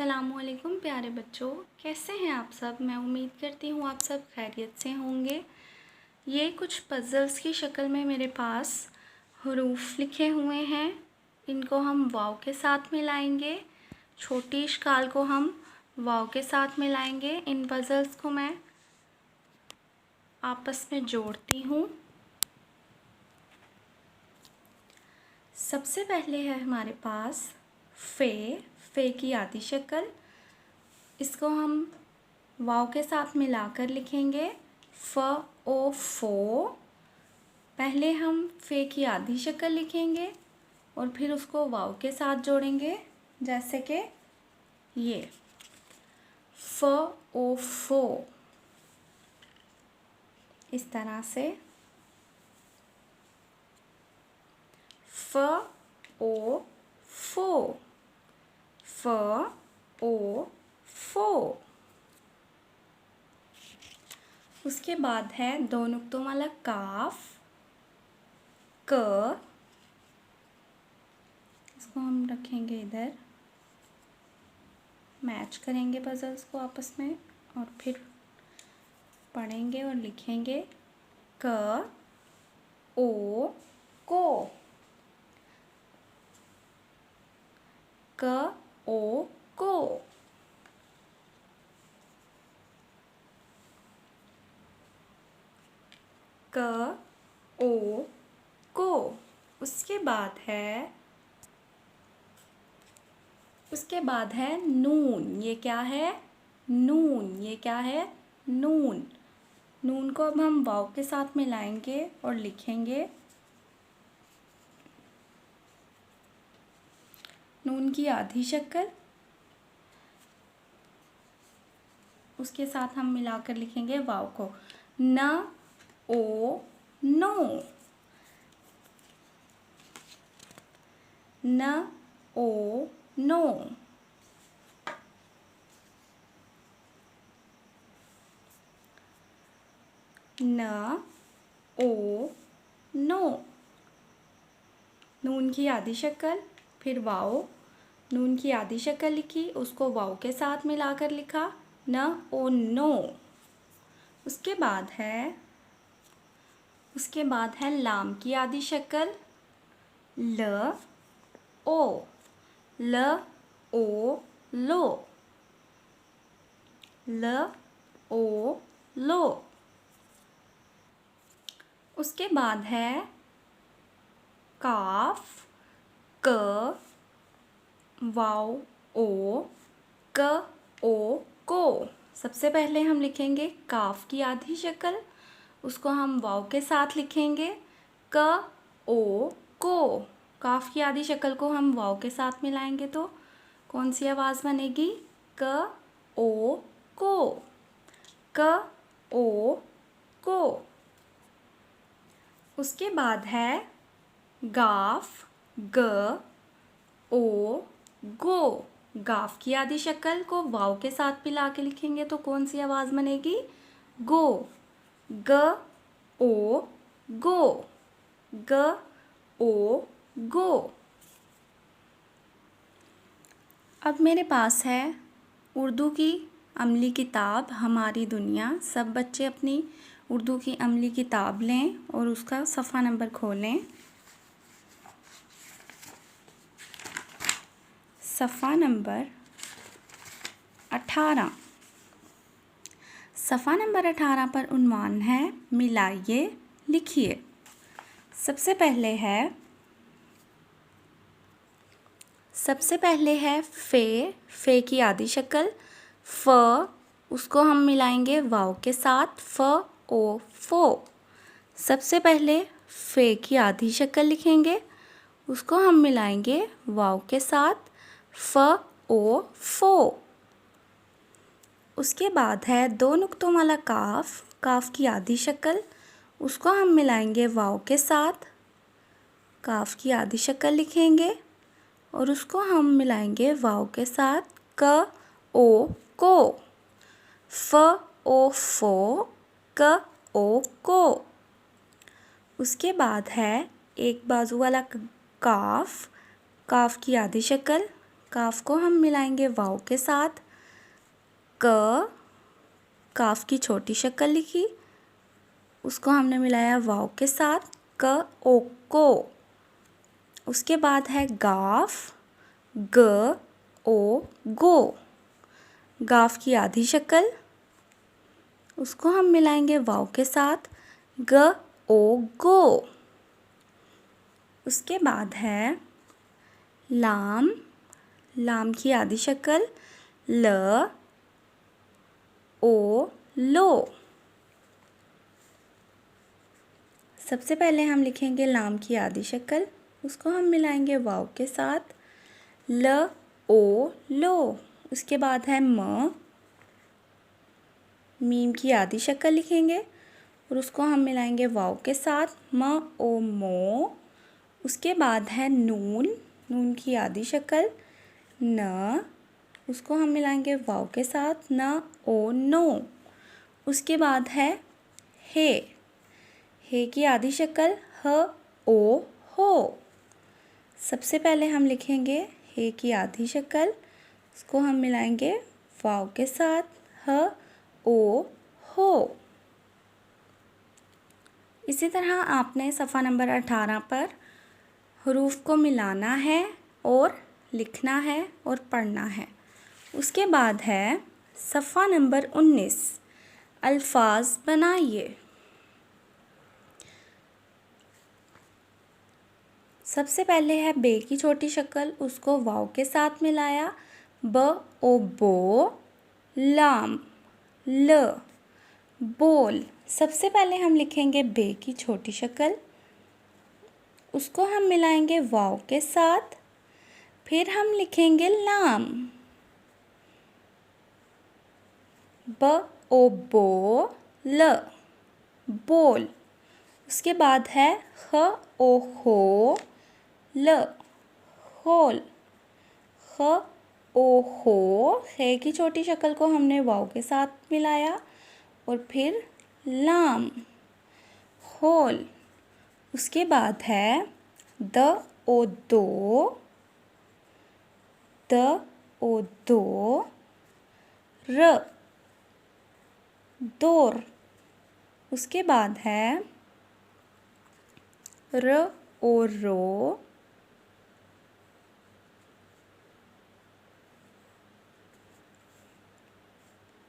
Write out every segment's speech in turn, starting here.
अस्सलामुअलैकुम प्यारे बच्चों, कैसे हैं आप सब। मैं उम्मीद करती हूँ आप सब खैरियत से होंगे। ये कुछ पज़ल्स की शक्ल में मेरे पास हरूफ लिखे हुए हैं। इनको हम वाव के साथ मिलाएंगे। छोटी इश्काल को हम वाव के साथ मिलाएंगे। इन पज़ल्स को मैं आपस में जोड़ती हूँ। सबसे पहले है हमारे पास फ़े की आधी शक्ल। इसको हम वाव के साथ मिलाकर लिखेंगे फ ओ फो। पहले हम फ़े की आधी शक्ल लिखेंगे और फिर उसको वाव के साथ जोड़ेंगे, जैसे कि ये फ ओ फो, इस तरह से फ ओ फो, फ ओ फो। उसके बाद है दो नुक्तों वाला काफ क। इसको हम रखेंगे इधर, मैच करेंगे पजल्स को आपस में और फिर पढ़ेंगे और लिखेंगे क ओ को, क ओ को। क ओ को। उसके बाद है नून। ये क्या है? नून। ये क्या है? नून। नून को अब हम वाव के साथ मिलाएंगे और लिखेंगे नून की आधी शक्ल। उसके साथ हम मिलाकर लिखेंगे वाव को न ओ नो, न ओ नो। न ओ नो। नून की आधी शक्ल, फिर वाव। नून की आधी शक्ल लिखी, उसको वाव के साथ मिलाकर लिखा न ओ नो। उसके बाद है लाम की आधी शक्ल ल ओ, ल ओ लो, ल ओ लो। उसके बाद है काफ क वाव ओ, क ओ को। सबसे पहले हम लिखेंगे काफ की आधी शक्ल, उसको हम वाव के साथ लिखेंगे क ओ को। काफ की आधी शक्ल को हम वाव के साथ मिलाएंगे तो कौन सी आवाज़ बनेगी? क ओ को, क ओ को। उसके बाद है गाफ ग ओ गो। गाफ की आधी शक्ल को वाव के साथ मिला के लिखेंगे तो कौन सी आवाज़ बनेगी? गो, ग ओ गो, ग ओ गो। अब मेरे पास है उर्दू की अमली किताब हमारी दुनिया। सब बच्चे अपनी उर्दू की अमली किताब लें और उसका सफ़ा नंबर खोलें। सफ़ा नंबर 18। सफ़ा नंबर 18 पर उन्वान है मिलाइए लिखिए। सबसे पहले है फ़े की आधी शक्ल फ, उसको हम मिलाएंगे वाव के साथ फ ओ फो। सबसे पहले फ़े की आधी शक्ल लिखेंगे, उसको हम मिलाएंगे वाव के साथ फ ओ फो। उसके बाद है दो नुक्तों वाला काफ की आधी शक्ल, उसको हम मिलाएंगे वाव के साथ, काफ की आधी शक्ल लिखेंगे और उसको हम मिलाएंगे वाव के साथ क ओ को, फ ओ फो, क ओ को। उसके बाद है एक बाजू वाला काफ की आधी शक्ल, काफ को हम मिलाएंगे वाव के साथ। क, काफ की छोटी शक्ल लिखी, उसको हमने मिलाया वाव के साथ, क ओ को। उसके बाद है गाफ, ग ओ गो। गाफ की आधी शक्ल, उसको हम मिलाएंगे वाव के साथ, ग ओ गो। उसके बाद है लाम, लाम की आधी शक्ल, ल ओ लो। सबसे पहले हम लिखेंगे लाम की आधी शक्ल, उसको हम मिलाएंगे वाव के साथ, ल ओ लो। उसके बाद है म, मीम की आधी शक्ल लिखेंगे और उसको हम मिलाएंगे वाव के साथ, म ओ मो। उसके बाद है नून, नून की आधी शक्ल, न, उसको हम मिलाएंगे वाव के साथ, न ओ नो। उसके बाद है हे की आधी शक्ल, ह ओ हो। सबसे पहले हम लिखेंगे हे की आधी शक्ल, उसको हम मिलाएंगे वाव के साथ, ह ओ हो। इसी तरह आपने सफ़ा नंबर 18 पर हरूफ को मिलाना है और लिखना है और पढ़ना है। उसके बाद है सफ़ा नंबर 19, अल्फाज बनाइए। सबसे पहले है बे की छोटी शक्ल, उसको वाव के साथ मिलाया, ब ओ बो, लाम ल, बोल। सबसे पहले हम लिखेंगे बे की छोटी शक्ल, उसको हम मिलाएंगे वाव के साथ, फिर हम लिखेंगे लाम, ब ओ बो ल, बोल। उसके बाद है ह ओ हो ल, होल। ह ओ हो, है की छोटी शक्ल को हमने वाव के साथ मिलाया और फिर लाम, होल। उसके बाद है द ओ दो, द ओ दो, र, दोर। उसके बाद है र ओ रो,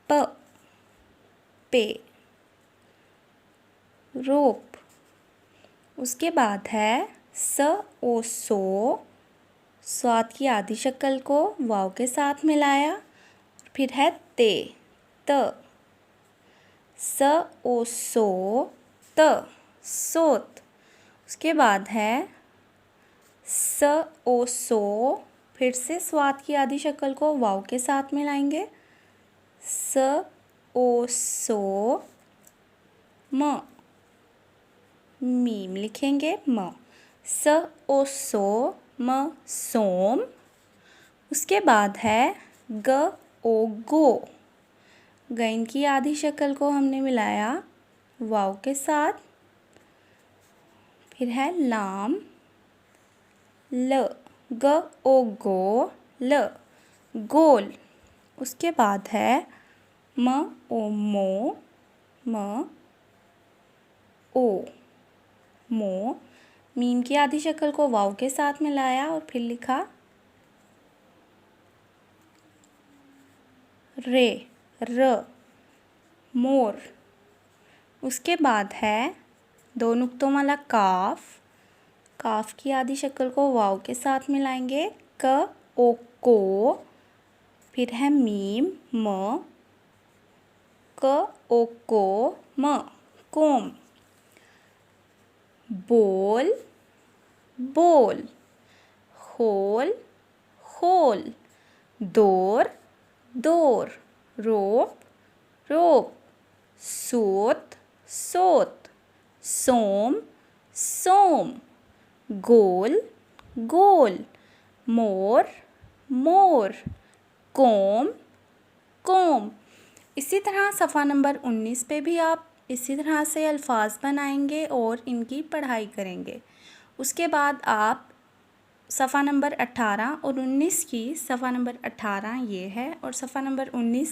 प, पे, रोप। उसके बाद है स ओ सो, स्वाद की आधी शक्ल को वाव के साथ मिलाया, फिर है ते, त, स ओ सो त, सोत। उसके बाद है स ओ सो, फिर से स्वाद की आधी शक्ल को वाव के साथ मिलाएंगे, स ओ सो म, मीम लिखेंगे म, स ओ सो म, सोम। उसके बाद है ग ओ गो, गैन की आधी शक्ल को हमने मिलाया वाव के साथ, फिर है लाम ल, ग ओ गो ल, गोल। उसके बाद है म ओ मो म, ओ मो, मीम की आधी शक्ल को वाव के साथ मिलाया और फिर लिखा रे, र, मोर। उसके बाद है दो नुक्तों वाला काफ, काफ की आधी शक्ल को वाव के साथ मिलाएंगे, क ओ को, फिर है मीम म, क ओ को म, comb. Bowl, bowl. Hole, hole. दोर, दोर। रोप, रोप। सोत, सोत। सोम, सोम। गोल, गोल। मोर, मोर। कोम, कोम। इसी तरह सफ़ा नंबर 19 पे भी आप इसी तरह से अल्फाज बनाएंगे और इनकी पढ़ाई करेंगे। उसके बाद आप सफ़ा नंबर 18 और 19 की सफ़ा नंबर 18 ये है और सफ़ा नंबर 19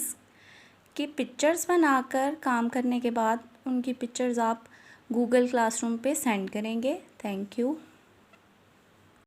की पिक्चर्स बनाकर काम करने के बाद उनकी पिक्चर्स आप गूगल क्लासरूम पे सेंड करेंगे। Thank you.